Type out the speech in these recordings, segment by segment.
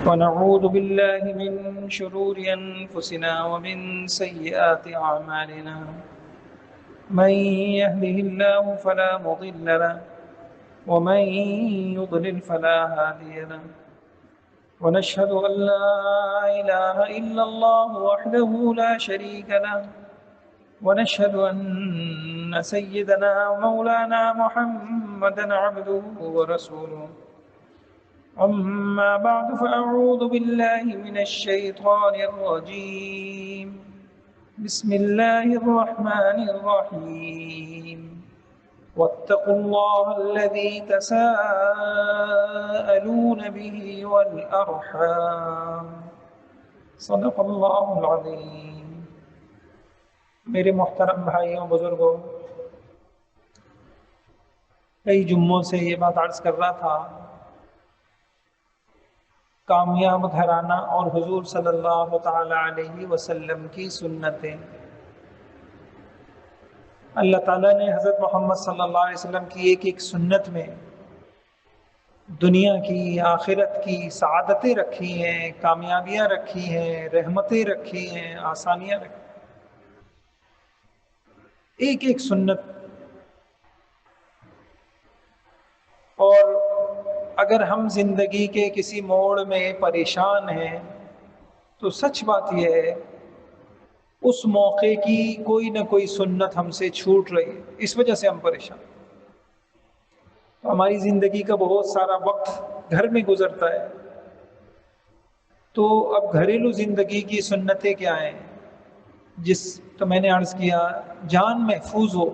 ونعوذ بالله من شرور أنفسنا ومن سيئات أعمالنا من يهده الله فلا مضل له ومن يضلل فلا هادي له ونشهد أن لا إله إلا الله وحده لا شريك له ونشهد أن سيدنا ومولانا محمدا عبده ورسوله أما بعد فأعوذ بالله من الشيطان الرجيم بسم الله الرحمن الرحيم واتقوا الله الذي تساءلون به والأرحام صدق اللہ العظیم۔ میرے محترم بھائیوں بزرگوں، کئی جمعوں سے یہ بات عرض کر رہا تھا، کامیاب گھرانہ اور حضور صلی اللہ تعالی علیہ وسلم کی سنتیں۔ اللہ تعالیٰ نے حضرت محمد صلی اللہ علیہ وسلم کی ایک ایک سنت میں دنیا کی آخرت کی سعادتیں رکھی ہیں، کامیابیاں رکھی ہیں، رحمتیں رکھی ہیں، آسانیاں رکھی ہیں۔ ایک ایک سنت۔ اور اگر ہم زندگی کے کسی موڑ میں پریشان ہیں تو سچ بات یہ ہے اس موقع کی کوئی نہ کوئی سنت ہم سے چھوٹ رہی ہے، اس وجہ سے ہم پریشان۔ ہماری زندگی کا بہت سارا وقت گھر میں گزرتا ہے، تو اب گھریلو زندگی کی سنتیں کیا ہیں؟ تو میں نے عرض کیا، جان محفوظ ہو،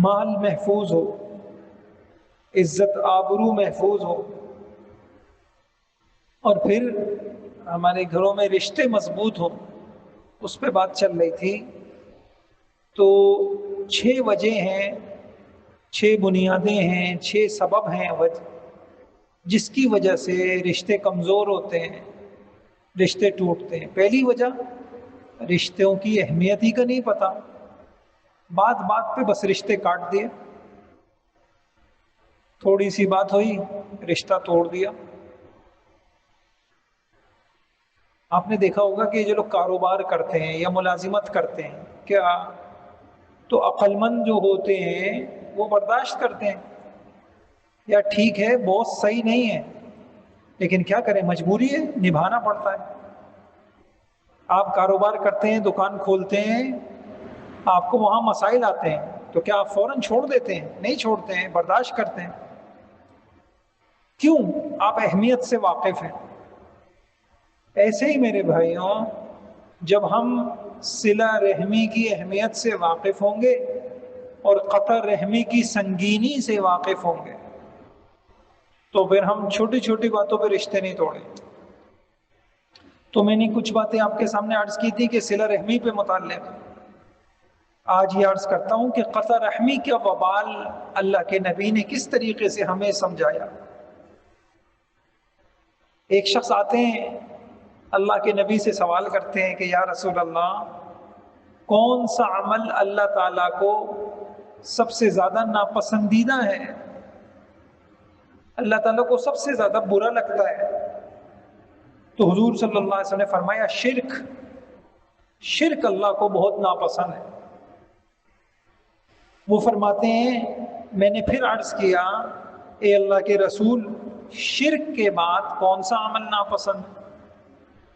مال محفوظ ہو، عزت آبرو محفوظ ہو، اور پھر ہمارے گھروں میں رشتے مضبوط ہوں، اس پہ بات چل رہی تھی۔ تو 6 وجہ ہیں، 6 بنیادیں ہیں، 6 سبب ہیں جس کی وجہ سے رشتے کمزور ہوتے ہیں، رشتے ٹوٹتے ہیں۔ پہلی وجہ، رشتوں کی اہمیت ہی کا نہیں پتہ، بات بات پہ بس رشتے کاٹ دیے، تھوڑی سی بات ہوئی رشتہ توڑ دیا۔ آپ نے دیکھا ہوگا کہ جو لوگ کاروبار کرتے ہیں یا ملازمت کرتے ہیں، کیا تو عقل مند جو ہوتے ہیں وہ برداشت کرتے ہیں، یا ٹھیک ہے باس صحیح نہیں ہے لیکن کیا کریں، مجبوری ہے، نبھانا پڑتا ہے۔ آپ کاروبار کرتے ہیں، دکان کھولتے ہیں، آپ کو وہاں مسائل آتے ہیں تو کیا آپ فوراً چھوڑ دیتے ہیں؟ نہیں چھوڑتے ہیں، برداشت کرتے ہیں۔ کیوں؟ آپ اہمیت سے واقف ہیں۔ ایسے ہی میرے بھائیوں، جب ہم صلہ رحمی کی اہمیت سے واقف ہوں گے اور قطع رحمی کی سنگینی سے واقف ہوں گے تو پھر ہم چھوٹی چھوٹی باتوں پہ رشتے نہیں توڑیں۔ تو میں نے کچھ باتیں آپ کے سامنے عرض کی تھی کہ صلہ رحمی پہ متعلق، آج یہ عرض کرتا ہوں کہ قطع رحمی کا وبال اللہ کے نبی نے کس طریقے سے ہمیں سمجھایا۔ ایک شخص آتے ہیں، اللہ کے نبی سے سوال کرتے ہیں کہ یا رسول اللہ، کون سا عمل اللہ تعالیٰ کو سب سے زیادہ ناپسندیدہ ہے، اللہ تعالیٰ کو سب سے زیادہ برا لگتا ہے؟ تو حضور صلی اللہ علیہ وسلم نے فرمایا شرک اللہ کو بہت ناپسند ہے۔ وہ فرماتے ہیں، میں نے پھر عرض کیا، اے اللہ کے رسول، شرک کے بعد کون سا عمل ناپسند؟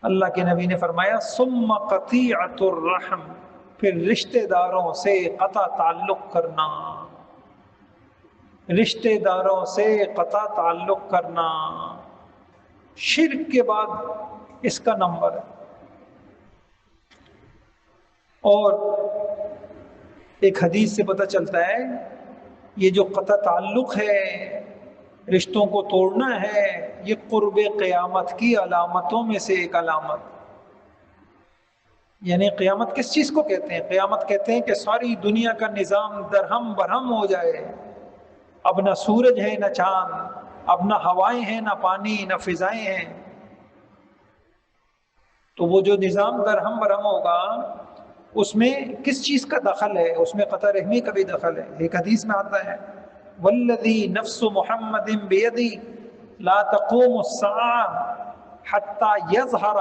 اللہ کے نبی نے فرمایا ثم قطیعۃ الرحم، پھر رشتہ داروں سے قطع تعلق کرنا، رشتہ داروں سے قطع تعلق کرنا شرک کے بعد اس کا نمبر ہے۔ اور ایک حدیث سے پتہ چلتا ہے یہ جو قطع تعلق ہے، رشتوں کو توڑنا ہے، یہ قرب قیامت کی علامتوں میں سے ایک علامت۔ یعنی قیامت کس چیز کو کہتے ہیں؟ قیامت کہتے ہیں کہ ساری دنیا کا نظام درہم برہم ہو جائے، اب نہ سورج ہے نہ چاند، اب نہ ہوائیں ہیں نہ پانی نہ فضائیں ہیں۔ تو وہ جو نظام درہم برہم ہوگا اس میں کس چیز کا دخل ہے؟ اس میں قطع رحمی کا بھی دخل ہے۔ ایک حدیث میں آتا ہے والذی نفس محمد بیدی، لا تقوم الساعہ حتی یظہر،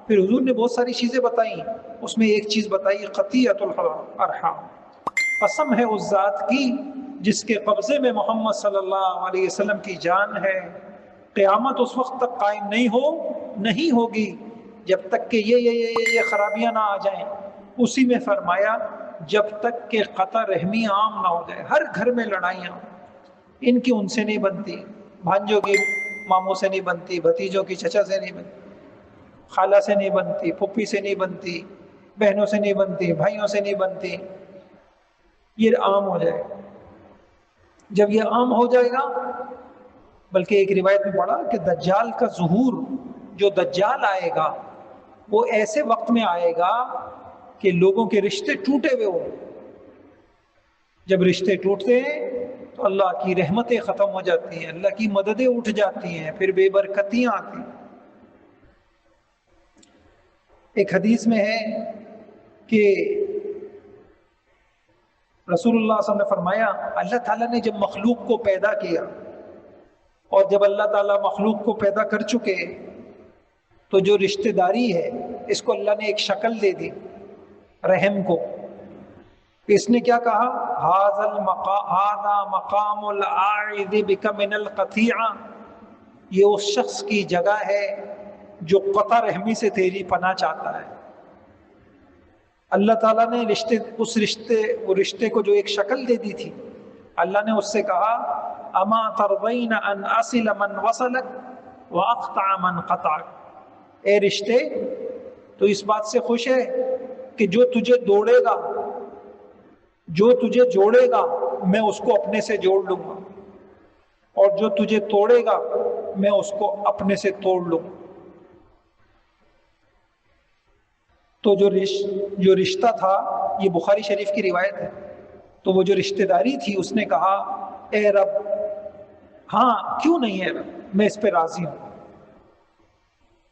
پھر حضور نے بہت ساری چیزیں بتائیں، اس میں ایک چیز بتائی قطیعۃ الارحام، قسم ہے اس ذات کی جس کے قبضے میں محمد صلی اللہ علیہ وسلم کی جان ہے، قیامت اس وقت تک قائم نہیں ہوگی جب تک کہ یہ خرابیاں نہ آ جائیں۔ اسی میں فرمایا جب تک کہ قطع رحمی عام نہ ہو جائے، ہر گھر میں لڑائیاں، ان کی ان سے نہیں بنتی، بھانجوں کی ماموں سے نہیں بنتی، بھتیجوں کی چچا سے نہیں بنتی، خالہ سے نہیں بنتی، پھپھی سے نہیں بنتی، بہنوں سے نہیں بنتی، بھائیوں سے نہیں بنتی، یہ عام ہو جائے۔ جب یہ عام ہو جائے گا، بلکہ ایک روایت میں پڑھا کہ دجال کا ظہور، جو دجال آئے گا وہ ایسے وقت میں آئے گا کہ لوگوں کے رشتے ٹوٹے ہوئے ہوں، جب رشتے ٹوٹتے ہیں تو اللہ کی رحمتیں ختم ہو جاتی ہیں، اللہ کی مددیں اٹھ جاتی ہیں، پھر بے برکتیاں آتی ہیں۔ ایک حدیث میں ہے کہ رسول اللہ صلی اللہ علیہ وسلم نے فرمایا، اللہ تعالیٰ نے جب مخلوق کو پیدا کیا، اور جب اللہ تعالیٰ مخلوق کو پیدا کر چکے تو جو رشتہ داری ہے اس کو اللہ نے ایک شکل دے دی، رحم کو۔ اس نے کیا کہا، ھذا مقام العائذ بک من القطیعہ، یہ اس شخص کی جگہ ہے جو قطع رحمی سے تیری پناہ چاہتا ہے۔ اللہ تعالیٰ نے وہ رشتے کو جو ایک شکل دے دی تھی، اللہ نے اس سے کہا اما ترضین ان اصل من وصلک واقطع من قطعک، اے رشتے تو اس بات سے خوش ہے کہ جو تجھے دوڑے گا، جو تجھے جوڑے گا میں اس کو اپنے سے جوڑ لوں گا، اور جو تجھے توڑے گا میں اس کو اپنے سے توڑ لوں گا۔ تو جو رشتہ تھا، یہ بخاری شریف کی روایت ہے، تو وہ جو رشتہ داری تھی اس نے کہا اے رب، ہاں کیوں نہیں ہے رب، میں اس پہ راضی ہوں،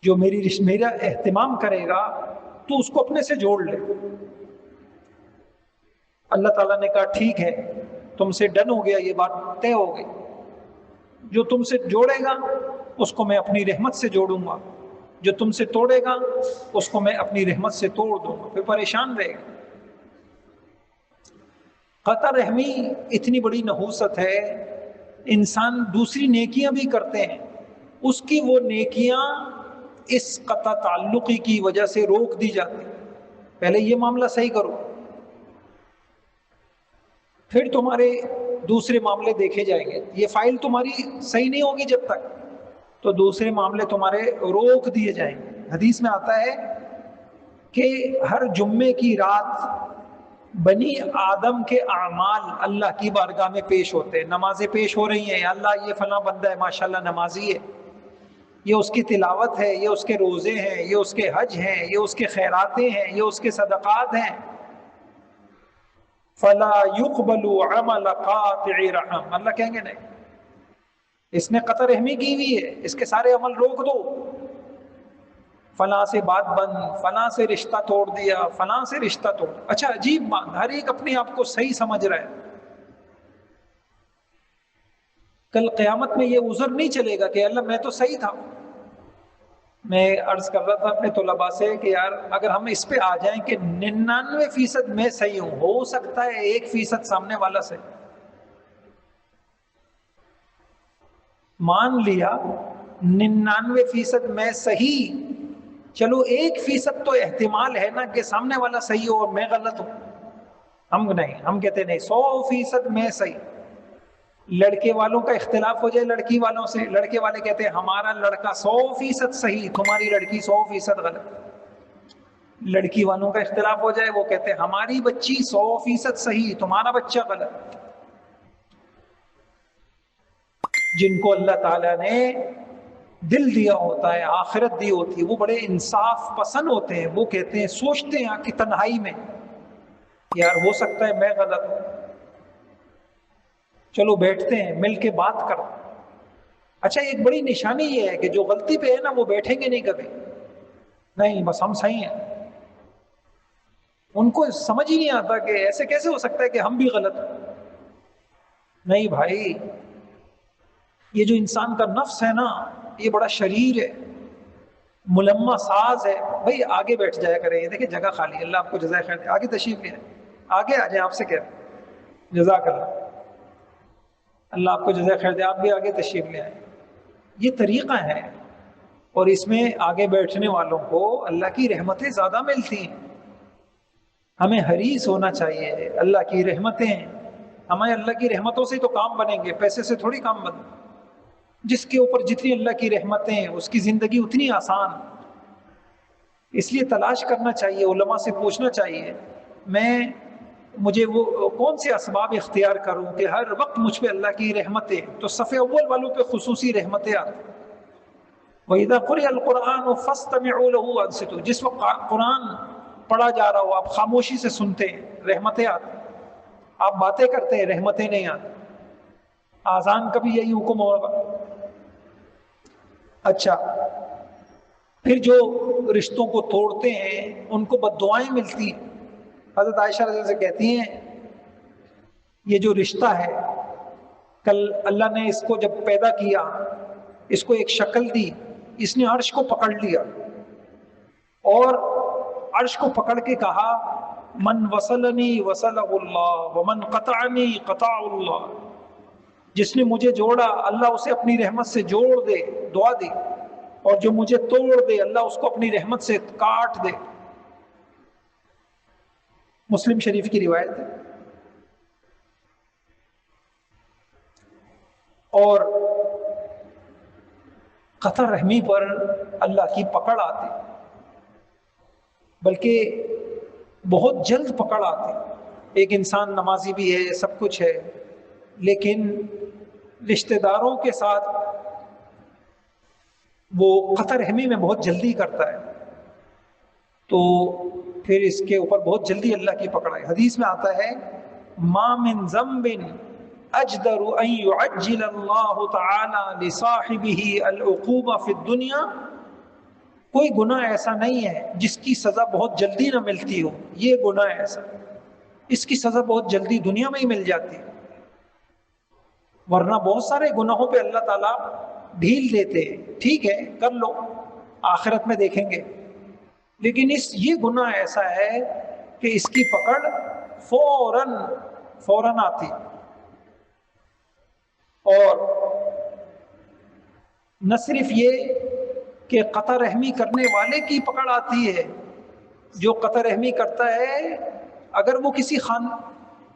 جو میرا اہتمام کرے گا تو اس کو اپنے سے جوڑ لے۔ اللہ تعالیٰ نے کہا ٹھیک ہے، تم سے ڈن ہو گیا، یہ بات طے ہو گئی، جو تم سے جوڑے گا اس کو میں اپنی رحمت سے جوڑوں گا، جو تم سے توڑے گا اس کو میں اپنی رحمت سے توڑ دوں گا، پھر پریشان رہے گا۔ قطع رحمی اتنی بڑی نحوست ہے، انسان دوسری نیکیاں بھی کرتے ہیں، اس کی وہ نیکیاں اس قطع تعلقی کی وجہ سے روک دی جاتی ہیں۔ پہلے یہ معاملہ صحیح کرو، پھر تمہارے دوسرے معاملے دیکھے جائیں گے۔ یہ فائل تمہاری صحیح نہیں ہوگی جب تک، تو دوسرے معاملے تمہارے روک دیے جائیں گے۔ حدیث میں آتا ہے کہ ہر جمعے کی رات بنی آدم کے اعمال اللہ کی بارگاہ میں پیش ہوتے ہیں، نمازیں پیش ہو رہی ہیں، یا اللہ یہ فلاں بندہ ہے ماشاءاللہ نمازی ہے، یہ اس کی تلاوت ہے، یہ اس کے روزے ہیں، یہ اس کے حج ہیں، یہ اس کے خیراتیں ہیں، یہ اس کے صدقات ہیں، فلا يقبل عمل قاطع رحم، اللہ کہیں گے نہیں، اس نے قطع رحمی کی ہوئی ہے، اس کے سارے عمل روک دو، فلاں سے بات بند، فلاں سے رشتہ توڑ دیا، فلاں سے رشتہ توڑ۔ اچھا عجیب بات، ہر ایک اپنے آپ کو صحیح سمجھ رہا ہے، کل قیامت میں یہ عذر نہیں چلے گا کہ اللہ میں تو صحیح تھا۔ میں عرض کر رہا تھا اپنے طلباء سے کہ یار اگر ہم اس پہ آ جائیں کہ 99% میں صحیح ہوں، ہو سکتا ہے 1% سامنے والا صحیح، مان لیا 99% میں صحیح، چلو 1% تو احتمال ہے نا کہ سامنے والا صحیح ہو اور میں غلط ہوں، ہم نہیں، ہم کہتے نہیں 100% میں صحیح۔ لڑکے والوں کا اختلاف ہو جائے لڑکی والوں سے، لڑکے والے کہتے ہیں ہمارا لڑکا 100% صحیح، تمہاری لڑکی 100% غلط۔ لڑکی والوں کا اختلاف ہو جائے، وہ کہتے ہیں ہماری بچی 100% صحیح، تمہارا بچہ غلط۔ جن کو اللہ تعالیٰ نے دل دیا ہوتا ہے، آخرت دی ہوتی ہے، وہ بڑے انصاف پسند ہوتے ہیں، وہ کہتے ہیں، سوچتے ہیں کہ تنہائی میں یار ہو سکتا ہے میں غلط ہوں، چلو بیٹھتے ہیں مل کے بات کرتے ہیں۔ اچھا ایک بڑی نشانی یہ ہے کہ جو غلطی پہ ہے نا وہ بیٹھیں گے نہیں کبھی، نہیں بس ہم صحیح ہیں، ان کو سمجھ ہی نہیں آتا کہ ایسے کیسے ہو سکتا ہے کہ ہم بھی غلط ہیں۔ نہیں بھائی، یہ جو انسان کا نفس ہے نا، یہ بڑا شریر ہے، ملمہ ساز ہے. بھائی آگے بیٹھ جایا کریں، یہ دیکھیں جگہ خالی، اللہ آپ کو جزائے خیر دے، آگے تشریف لے آئیں، آگے آ جائیں، آپ سے کہہ رہے ہیں جزاک اللہ، اللہ آپ کو جزائے خیر دے، آپ بھی آگے تشریف لے آئیں. یہ طریقہ ہے، اور اس میں آگے بیٹھنے والوں کو اللہ کی رحمتیں زیادہ ملتی ہیں. ہمیں حریص ہونا چاہیے اللہ کی رحمتیں، ہمیں اللہ کی رحمتوں سے تو کام بنیں گے، پیسے سے تھوڑی کام بنے. جس کے اوپر جتنی اللہ کی رحمتیں اس کی زندگی اتنی آسان. اس لیے تلاش کرنا چاہیے، علماء سے پوچھنا چاہیے مجھے وہ کون سے اسباب اختیار کروں کہ ہر وقت مجھ پہ اللہ کی رحمتیں. تو صف اول والوں پہ خصوصی رحمتیں آتی. وَإِذَا قُرِئَ الْقُرْآنُ فَاسْتَمِعُوا لَهُ وَأَنصِتُوا، جس وقت قرآن پڑھا جا رہا ہو آپ خاموشی سے سنتے ہیں، رحمتیں آتی. آپ باتیں کرتے ہیں، رحمتیں نہیں آتی. آذان کا بھی یہی حکم ہوگا. اچھا، پھر جو رشتوں کو توڑتے ہیں ان کو بد دعائیں ملتی ہیں. حضرت عائشہ رضی اللہ عنہا سے کہتی ہیں یہ جو رشتہ ہے، کل اللہ نے اس کو جب پیدا کیا، اس کو ایک شکل دی، اس نے عرش کو پکڑ لیا اور عرش کو پکڑ کے کہا من وصلنی وصلہ اللہ ومن قطعنی قطع اللہ. جس نے مجھے جوڑا اللہ اسے اپنی رحمت سے جوڑ دے، دعا دی، اور جو مجھے توڑ دے اللہ اس کو اپنی رحمت سے کاٹ دے. مسلم شریف کی روایت ہے. اور قطع رحمی پر اللہ کی پکڑ آتی، بلکہ بہت جلد پکڑ آتی. ایک انسان نمازی بھی ہے، سب کچھ ہے، لیکن رشتہ داروں کے ساتھ وہ قطع رحمی میں بہت جلدی کرتا ہے، تو پھر اس کے اوپر بہت جلدی اللہ کی پکڑ آئی. حدیث میں آتا ہے ما من ذنب اجدر ان يعجل اللہ تعالی لصاحبہ العقوبہ فی الدنیا. کوئی گناہ ایسا نہیں ہے جس کی سزا بہت جلدی نہ ملتی ہو. یہ گناہ ایسا، اس کی سزا بہت جلدی دنیا میں ہی مل جاتی ہے. ورنہ بہت سارے گناہوں پہ اللہ تعالیٰ ڈھیل دیتے ہیں، ٹھیک ہے کر لو، آخرت میں دیکھیں گے. لیکن یہ گناہ ایسا ہے کہ اس کی پکڑ فوراً آتی. اور نہ صرف یہ کہ قطع رحمی کرنے والے کی پکڑ آتی ہے، جو قطع رحمی کرتا ہے اگر وہ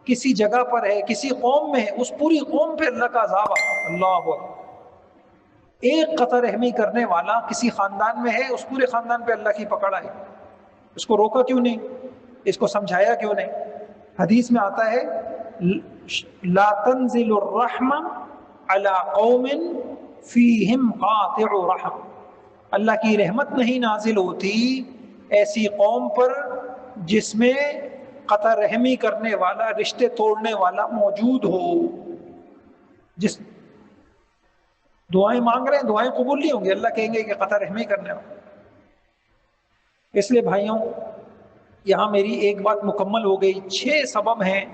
کسی جگہ پر ہے، کسی قوم میں ہے، اس پوری قوم پہ اللہ کا عذاب آتا. اللہ اکبر. ایک قطع رحمی کرنے والا کسی خاندان میں ہے، اس پورے خاندان پہ اللہ کی پکڑ آئی. اس کو روکا کیوں نہیں؟ اس کو سمجھایا کیوں نہیں؟ حدیث میں آتا ہے لا تنزل الرحمہ علی قوم فیہم قاطع رحم. اللہ کی رحمت نہیں نازل ہوتی ایسی قوم پر جس میں قطع رحمی کرنے والا، رشتے توڑنے والا موجود ہو. جس دعائیں مانگ رہے ہیں دعائیں قبول نہیں ہوں گی، اللہ کہیں گے کہ قطع رحمی کرنے والا. اس لیے بھائیوں یہاں میری ایک بات مکمل ہو گئی. 6 سبب ہیں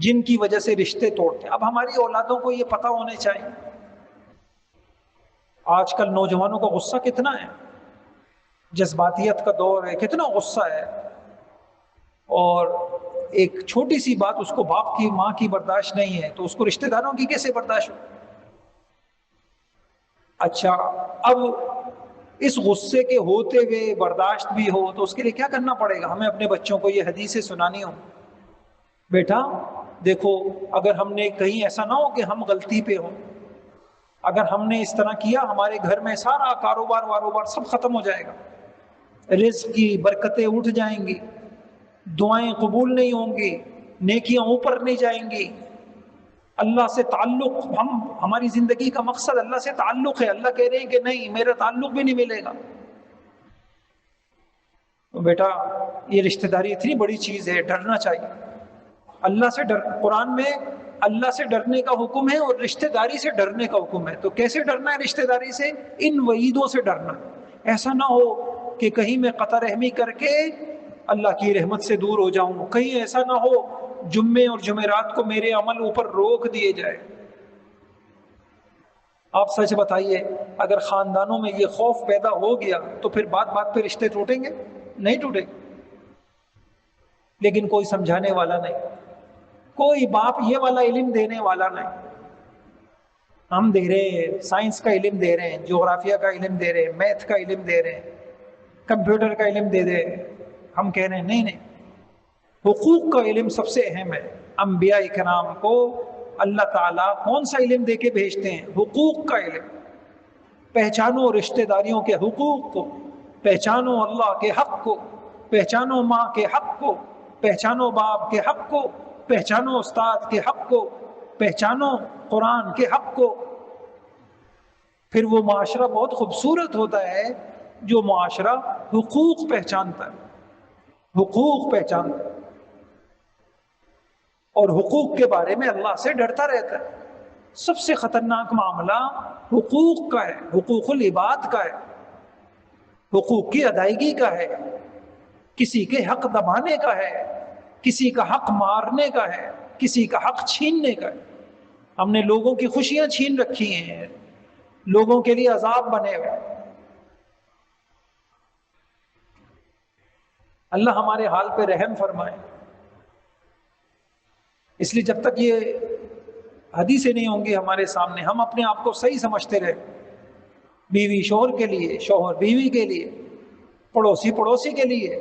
جن کی وجہ سے رشتے توڑتے ہیں. اب ہماری اولادوں کو یہ پتہ ہونے چاہیے. آج کل نوجوانوں کا غصہ کتنا ہے، جذباتیت کا دور ہے، کتنا غصہ ہے، اور ایک چھوٹی سی بات اس کو باپ کی ماں کی برداشت نہیں ہے تو اس کو رشتہ داروں کی کیسے برداشت ہو؟ اچھا، اب اس غصے کے ہوتے ہوئے برداشت بھی ہو تو اس کے لیے کیا کرنا پڑے گا؟ ہمیں اپنے بچوں کو یہ حدیثیں سنانی ہو. بیٹا دیکھو، اگر ہم نے کہیں ایسا نہ ہو کہ ہم غلطی پہ ہوں، اگر ہم نے اس طرح کیا ہمارے گھر میں سارا کاروبار سب ختم ہو جائے گا، رزق کی برکتیں اٹھ جائیں گی، دعائیں قبول نہیں ہوں گی، نیکیاں اوپر نہیں جائیں گی. اللہ سے تعلق، ہماری زندگی کا مقصد اللہ سے تعلق ہے، اللہ کہہ رہے ہیں کہ نہیں میرا تعلق بھی نہیں ملے گا. تو بیٹا یہ رشتہ داری اتنی بڑی چیز ہے، ڈرنا چاہیے. اللہ سے قرآن میں اللہ سے ڈرنے کا حکم ہے اور رشتہ داری سے ڈرنے کا حکم ہے. تو کیسے ڈرنا ہے رشتہ داری سے؟ ان وعیدوں سے ڈرنا. ایسا نہ ہو کہ کہیں میں قطع رحمی کر کے اللہ کی رحمت سے دور ہو جاؤں، کہیں ایسا نہ ہو جمعے اور جمعرات کو میرے عمل اوپر روک دیے جائے. آپ سچ بتائیے، اگر خاندانوں میں یہ خوف پیدا ہو گیا تو پھر بات بات پہ رشتے ٹوٹیں گے؟ نہیں ٹوٹیں گے۔ لیکن کوئی سمجھانے والا نہیں، کوئی باپ یہ والا علم دینے والا نہیں۔ ہم دے رہے ہیں، سائنس کا علم دے رہے ہیں، جغرافیہ کا علم دے رہے ہیں، میتھ کا علم دے رہے ہیں، کمپیوٹر کا علم دے رہے ہیں۔ ہم کہہ رہے ہیں نہیں نہیں، حقوق کا علم سب سے اہم ہے۔ انبیاء کرام کو اللہ تعالیٰ کون سا علم دے کے بھیجتے ہیں؟ حقوق کا علم۔ پہچانو رشتہ داریوں کے حقوق کو، پہچانو اللہ کے حق کو، پہچانو ماں کے حق کو، پہچانو باپ کے حق کو، پہچانو استاد کے حق کو، پہچانو قرآن کے حق کو۔ پھر وہ معاشرہ بہت خوبصورت ہوتا ہے جو معاشرہ حقوق پہچانتا ہے، حقوق پہچانتا ہے اور حقوق کے بارے میں اللہ سے ڈرتا رہتا ہے۔ سب سے خطرناک معاملہ حقوق کا ہے، حقوق العباد کا ہے، حقوق کی ادائیگی کا ہے، کسی کے حق دبانے کا ہے، کسی کا حق مارنے کا ہے، کسی کا حق چھیننے کا ہے۔ ہم نے لوگوں کی خوشیاں چھین رکھی ہیں، لوگوں کے لیے عذاب بنے ہوئے۔ اللہ ہمارے حال پہ رحم فرمائے۔ اس لیے جب تک یہ حدیثیں نہیں ہوں گی ہمارے سامنے، ہم اپنے آپ کو صحیح سمجھتے رہے، بیوی شوہر کے لیے، شوہر بیوی کے لیے، پڑوسی پڑوسی کے لیے،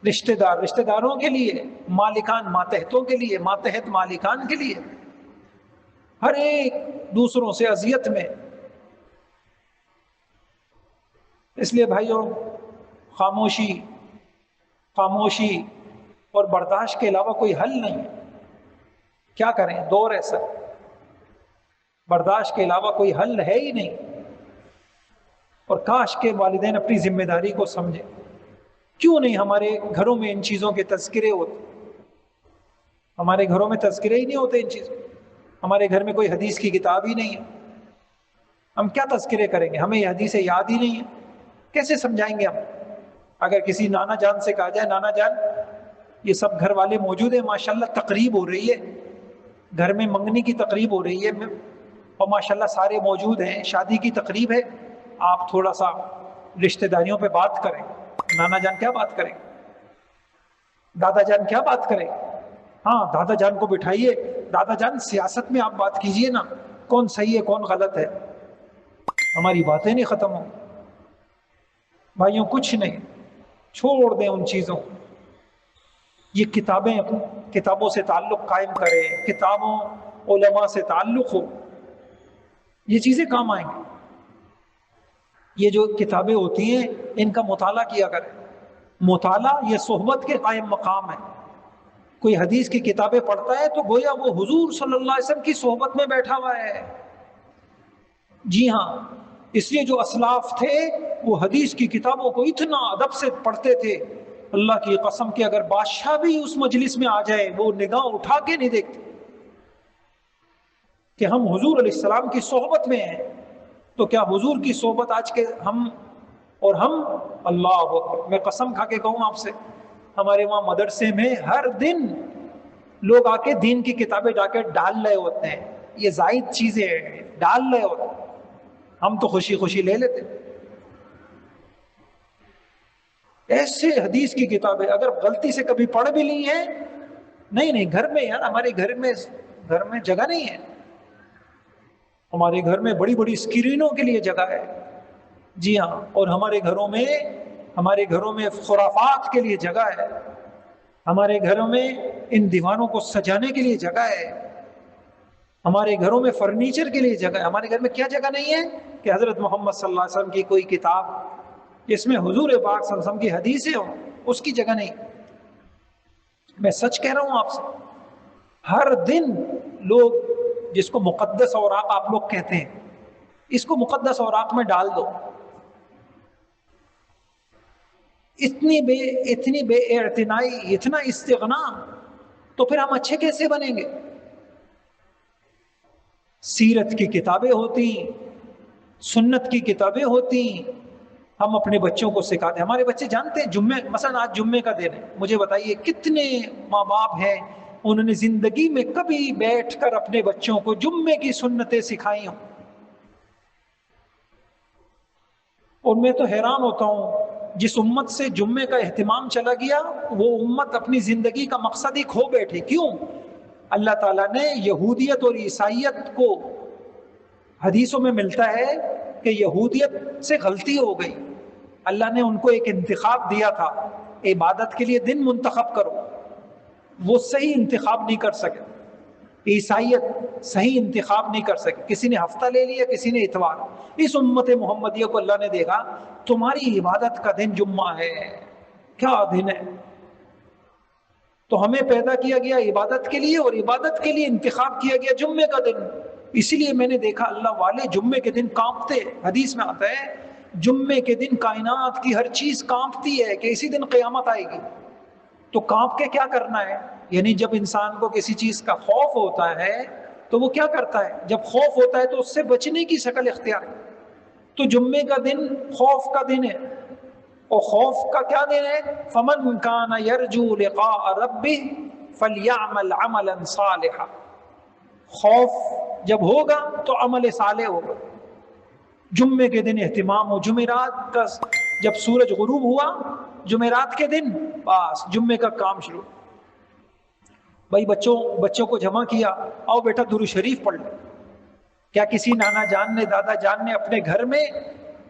رشتہ دار رشتہ داروں کے لیے، مالکان ماتحتوں کے لیے، ماتحت مالکان کے لیے، ہر ایک دوسروں سے اذیت میں۔ اس لیے بھائیوں، خاموشی خاموشی اور برداشت کے علاوہ کوئی حل نہیں ہے۔ کیا کریں؟ دور ایسا، برداشت کے علاوہ کوئی حل ہے ہی نہیں۔ اور کاش کے والدین اپنی ذمہ داری کو سمجھیں۔ کیوں نہیں ہمارے گھروں میں ان چیزوں کے تذکرے ہوتے؟ ہمارے گھروں میں تذکرے ہی نہیں ہوتے ان چیزوں۔ ہمارے گھر میں کوئی حدیث کی کتاب ہی نہیں ہے، ہم کیا تذکرے کریں گے؟ ہمیں یہ حدیثیں یاد ہی نہیں ہیں، کیسے سمجھائیں گے ہم؟ اگر کسی نانا جان سے کہا جائے نانا جان یہ سب گھر والے موجود ہیں، ماشاءاللہ تقریب ہو رہی ہے، گھر میں منگنی کی تقریب ہو رہی ہے اور ماشاءاللہ سارے موجود ہیں، شادی کی تقریب ہے، آپ تھوڑا سا رشتہ داریوں پہ بات کریں۔ نانا جان کیا بات کریں؟ دادا جان کیا بات کریں؟ ہاں دادا جان کو بٹھائیے، دادا جان سیاست میں آپ بات کیجئے نا، کون صحیح ہے کون غلط ہے۔ ہماری باتیں نہیں ختم ہوں۔ بھائیوں کچھ نہیں، چھوڑ دیں ان چیزوں۔ یہ کتابوں سے تعلق قائم کریں، کتابوں علماء سے تعلق ہو، یہ چیزیں کام آئیں گی۔ یہ جو کتابیں ہوتی ہیں ان کا مطالعہ کیا کریں۔ مطالعہ یہ صحبت کے قائم مقام ہے۔ کوئی حدیث کی کتابیں پڑھتا ہے تو گویا وہ حضور صلی اللہ علیہ وسلم کی صحبت میں بیٹھا ہوا ہے۔ جی ہاں، اس لیے جو اسلاف تھے وہ حدیث کی کتابوں کو اتنا ادب سے پڑھتے تھے، اللہ کی قسم کہ اگر بادشاہ بھی اس مجلس میں آ جائے وہ نگاہ اٹھا کے نہیں دیکھتے کہ ہم حضور علیہ السلام کی صحبت میں ہیں۔ تو کیا حضور کی صحبت آج کے ہم اللہ اکبر، میں قسم کھا کے کہوں آپ سے، ہمارے وہاں مدرسے میں ہر دن لوگ آ کے دین کی کتابیں جا کے ڈال رہے ہوتے ہیں، یہ زائد چیزیں ہیں، ڈال رہے ہوتے ہیں، ہم تو خوشی خوشی لے لیتے۔ ایسے حدیث کی کتابیں اگر غلطی سے کبھی پڑھ بھی لی ہیں، نہیں گھر میں یار، ہمارے گھر میں جگہ نہیں ہے، ہمارے گھر میں بڑی بڑی اسکرینوں کے لیے جگہ ہے۔ جی ہاں، اور ہمارے گھروں میں خرافات کے لیے جگہ ہے، ہمارے گھروں میں ان دیوانوں کو سجانے کے لیے جگہ ہے، ہمارے گھروں میں فرنیچر کے لیے جگہ ہے۔ ہمارے گھر میں کیا جگہ نہیں ہے کہ حضرت محمد صلی اللہ علیہ وسلم کی کوئی کتاب جس میں حضور پاک صلی اللہ علیہ وسلم کی حدیثیں ہوں، اس کی جگہ نہیں۔ میں سچ کہہ رہا ہوں آپ سے، ہر دن لوگ جس کو مقدس اوراق آپ لوگ کہتے ہیں، اس کو مقدس اوراق میں ڈال دو۔ اتنی بے اعتنائی، اتنا استغنا، تو پھر ہم اچھے کیسے بنیں گے؟ سیرت کی کتابیں ہوتی، سنت کی کتابیں ہوتی، ہم اپنے بچوں کو سکھاتے ہیں۔ ہمارے بچے جانتے ہیں مثلا آج جمعے کا دن ہے، مجھے بتائیے کتنے ماں باپ ہیں انہوں نے زندگی میں کبھی بیٹھ کر اپنے بچوں کو جمعے کی سنتیں سکھائی ہوں؟ اور میں تو حیران ہوتا ہوں، جس امت سے جمعے کا اہتمام چلا گیا وہ امت اپنی زندگی کا مقصد ہی کھو بیٹھی. کیوں؟ اللہ تعالیٰ نے یہودیت اور عیسائیت کو، حدیثوں میں ملتا ہے کہ یہودیت سے غلطی ہو گئی، اللہ نے ان کو ایک انتخاب دیا تھا، عبادت کے لیے دن منتخب کرو، وہ صحیح انتخاب نہیں کر سکے. عیسائیت صحیح انتخاب نہیں کر سکے، کسی نے ہفتہ لے لیا، کسی نے اتوار. اس امت محمدیہ کو اللہ نے دیکھا تمہاری عبادت کا دن جمعہ ہے، کیا دن ہے. تو ہمیں پیدا کیا گیا عبادت کے لیے، اور عبادت کے لیے انتخاب کیا گیا جمعے کا دن. اسی لیے میں نے دیکھا اللہ والے جمعے کے دن کانپتے. حدیث میں آتا ہے جمعے کے دن کائنات کی ہر چیز کانپتی ہے کہ اسی دن قیامت آئے گی. تو کانپ کے کیا کرنا ہے؟ یعنی جب انسان کو کسی چیز کا خوف ہوتا ہے تو وہ کیا کرتا ہے؟ جب خوف ہوتا ہے تو اس سے بچنے کی شکل اختیار ہے. تو جمعے کا دن خوف کا دن ہے، اور خوف کا کیا دن ہے؟ فمن کان یرجو لقاء ربہ فلیعمل عملا صالحا. خوف جب ہوگا تو عمل صالح ہوگا. جمعے کے دن اہتمام ہو. جمعرات کا جب سورج غروب ہوا جمعرات کے دن، بس جمعے کا کام شروع. بھائی بچوں کو جمع کیا، آؤ بیٹا درود شریف پڑھ لیں. کیا کسی نانا جان نے، دادا جان نے اپنے گھر میں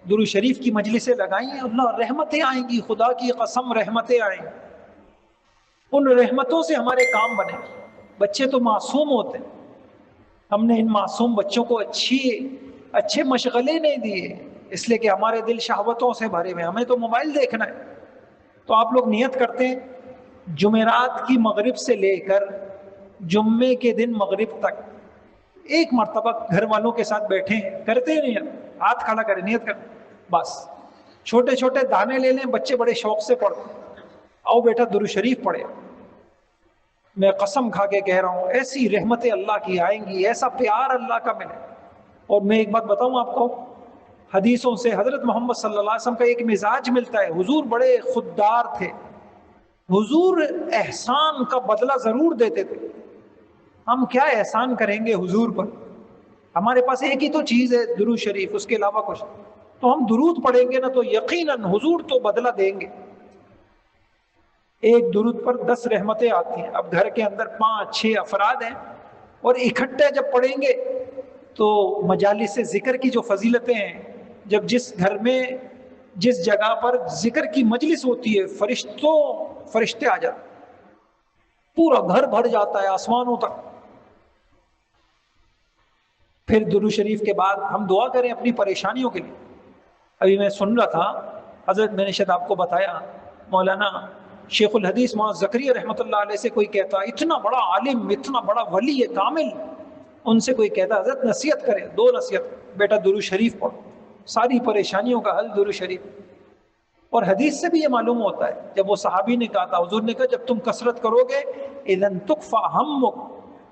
درود شریف کی مجلسیں لگائی ہیں؟ اللہ، رحمتیں آئیں گی، خدا کی قسم رحمتیں آئیں گی. ان رحمتوں سے ہمارے کام بنے. بچے تو معصوم ہوتے ہیں، ہم نے ان معصوم بچوں کو اچھے مشغلے نہیں دیے، اس لیے کہ ہمارے دل شہوتوں سے بھرے ہوئے، ہمیں تو موبائل دیکھنا ہے. تو آپ لوگ نیت کرتے ہیں جمعرات کی مغرب سے لے کر جمعے کے دن مغرب تک ایک مرتبہ گھر والوں کے ساتھ بیٹھیں، کرتے ہیں نہیں؟ ہاتھ کھڑا کریں، نیت کریں. بس چھوٹے چھوٹے دانے لے لیں، بچے بڑے شوق سے پڑھتے ہیں. آؤ بیٹا درود شریف پڑھے. میں قسم کھا کے کہہ رہا ہوں ایسی رحمتیں اللہ کی آئیں گی، ایسا پیار اللہ کا ملے. اور میں ایک بات بتاؤں آپ کو، حدیثوں سے حضرت محمد صلی اللہ علیہ وسلم کا ایک مزاج ملتا ہے. حضور بڑے خوددار تھے، حضور احسان کا بدلہ ضرور دیتے تھے. ہم کیا احسان کریں گے حضور پر؟ ہمارے پاس ایک ہی تو چیز ہے درود شریف، اس کے علاوہ کچھ. تو ہم درود پڑھیں گے نا تو یقیناً حضور تو بدلہ دیں گے. ایک درود پر 10 رحمتیں آتی ہیں. اب گھر کے اندر 5-6 افراد ہیں اور اکٹھے جب پڑھیں گے تو مجالس ذکر کی جو فضیلتیں ہیں، جب جس گھر میں جس جگہ پر ذکر کی مجلس ہوتی ہے فرشتے آ جاتے، پورا گھر بھر جاتا ہے آسمانوں تک. پھر درود شریف کے بعد ہم دعا کریں اپنی پریشانیوں کے لیے. ابھی میں سن رہا تھا حضرت، میں نے شاید آپ کو بتایا، مولانا شیخ الحدیث مولانا زکریا رحمۃ اللہ علیہ سے کوئی کہتا، اتنا بڑا عالم، اتنا بڑا ولی ہے کامل، ان سے کوئی کہتا حضرت نصیحت کرے، 2 نصیحت، بیٹا درود شریف پڑھو، ساری پریشانیوں کا حل درود شریف. اور حدیث سے بھی یہ معلوم ہوتا ہے، جب وہ صحابی نے کہا تھا، حضور نے کہا جب تم کثرت کرو گے اذن تکفی ہمک،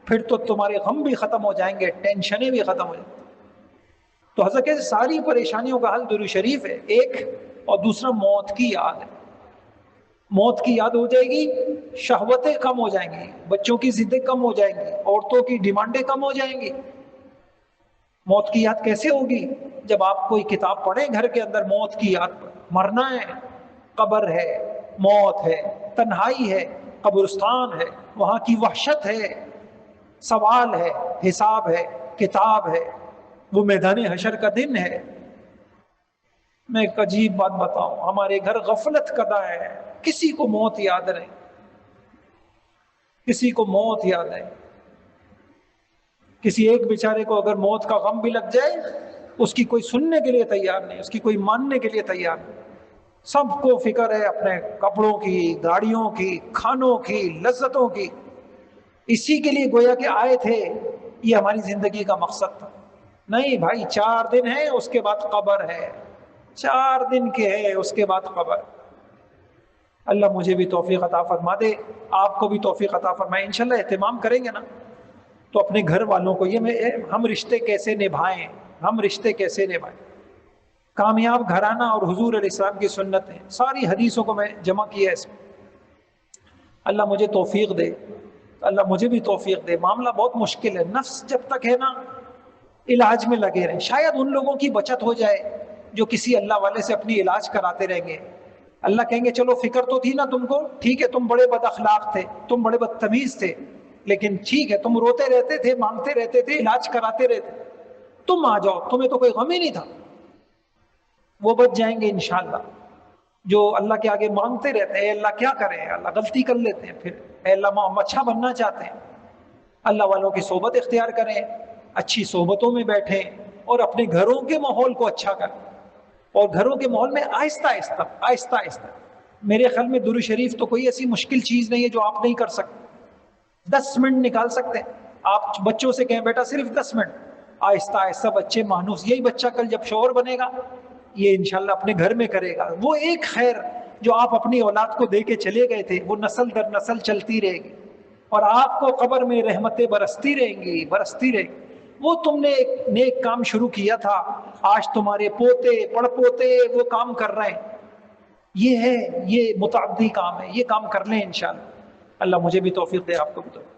پھر تو تمہارے غم بھی ختم ہو جائیں گے، ٹینشنیں بھی ختم ہو جائیں گے. تو حضرت کہتے ساری پریشانیوں کا حل درود شریف ہے ایک. اور دوسرا موت کی یاد ہے. موت کی یاد ہو جائے گی، شہوتیں کم ہو جائیں گی، بچوں کی ضدیں کم ہو جائیں گی، عورتوں کی ڈیمانڈیں کم ہو جائیں گی. موت کی یاد کیسے ہوگی؟ جب آپ کوئی کتاب پڑھیں گھر کے اندر موت کی یاد پر. مرنا ہے، قبر ہے، موت ہے، تنہائی ہے، قبرستان ہے، وہاں کی وحشت ہے، سوال ہے، حساب ہے، کتاب ہے، وہ میدان حشر کا دن ہے. میں ایک عجیب بات بتاؤں، ہمارے گھر غفلت کدا ہے، کسی کو موت یاد نہیں، کسی کو موت یاد نہیں. کسی ایک بیچارے کو اگر موت کا غم بھی لگ جائے اس کی کوئی سننے کے لیے تیار نہیں، اس کی کوئی ماننے کے لیے تیار نہیں. سب کو فکر ہے اپنے کپڑوں کی، گاڑیوں کی، کھانوں کی، لذتوں کی. اسی کے لیے گویا کہ آئے تھے، یہ ہماری زندگی کا مقصد تھا. نہیں بھائی، 4 دن ہے اس کے بعد قبر ہے، 4 دن کے ہے اس کے بعد قبر. اللہ مجھے بھی توفیق عطا فرما دے، آپ کو بھی توفیق عطا فرمائے. انشاءاللہ اہتمام کریں گے نا تو اپنے گھر والوں کو ہم رشتے کیسے نبھائیں، ہم رشتے کیسے نبھائیں. کامیاب گھرانہ اور حضور علیہ السلام کی سنت ہے، ساری حدیثوں کو میں جمع کیا ہے اس میں. اللہ مجھے توفیق دے، اللہ مجھے بھی توفیق دے. معاملہ بہت مشکل ہے، نفس جب تک ہے نا علاج میں لگے رہیں. شاید ان لوگوں کی بچت ہو جائے جو کسی اللہ والے سے اپنی علاج کراتے رہیں گے. اللہ کہیں گے چلو فکر تو تھی نا تم کو, ٹھیک ہے تم بڑے بد اخلاق تھے, تم بڑے بدتمیز تھے, لیکن ٹھیک ہے تم روتے رہتے تھے, مانگتے رہتے تھے, علاج کراتے رہتے, تم آ جاؤ, تمہیں تو کوئی غم ہی نہیں تھا. وہ بچ جائیں گے انشاءاللہ. جو اللہ کے آگے مانگتے رہتے ہیں, اے اللہ کیا کریں, اللہ غلطی کر لیتے ہیں, پھر اے اللہ ہم اچھا بننا چاہتے ہیں, اللہ والوں کی صحبت اختیار کریں, اچھی صحبتوں میں بیٹھیں, اور اپنے گھروں کے ماحول کو اچھا کریں. اور گھروں کے ماحول میں آہستہ آہستہ آہستہ آہستہ, میرے خیال میں درود شریف تو کوئی ایسی مشکل چیز نہیں ہے جو آپ نہیں کر سکتے. 10 منٹ نکال سکتے ہیں آپ. بچوں سے کہیں بیٹا صرف 10 منٹ, آہستہ آہستہ بچے مانوس. یہی بچہ کل جب شوہر بنے گا یہ انشاءاللہ اپنے گھر میں کرے گا. وہ ایک خیر جو آپ اپنی اولاد کو دے کے چلے گئے تھے وہ نسل در نسل چلتی رہے گی, اور آپ کو قبر میں رحمتیں برستی رہیں گی, برستی رہیں گی. وہ تم نے ایک نیک کام شروع کیا تھا, آج تمہارے پوتے پڑ پوتے وہ کام کر رہے ہیں. یہ ہے, یہ متعدی کام ہے, یہ کام کر لیں انشاءاللہ. اللہ مجھے بھی توفیق دے, آپ کو بھی توفیق.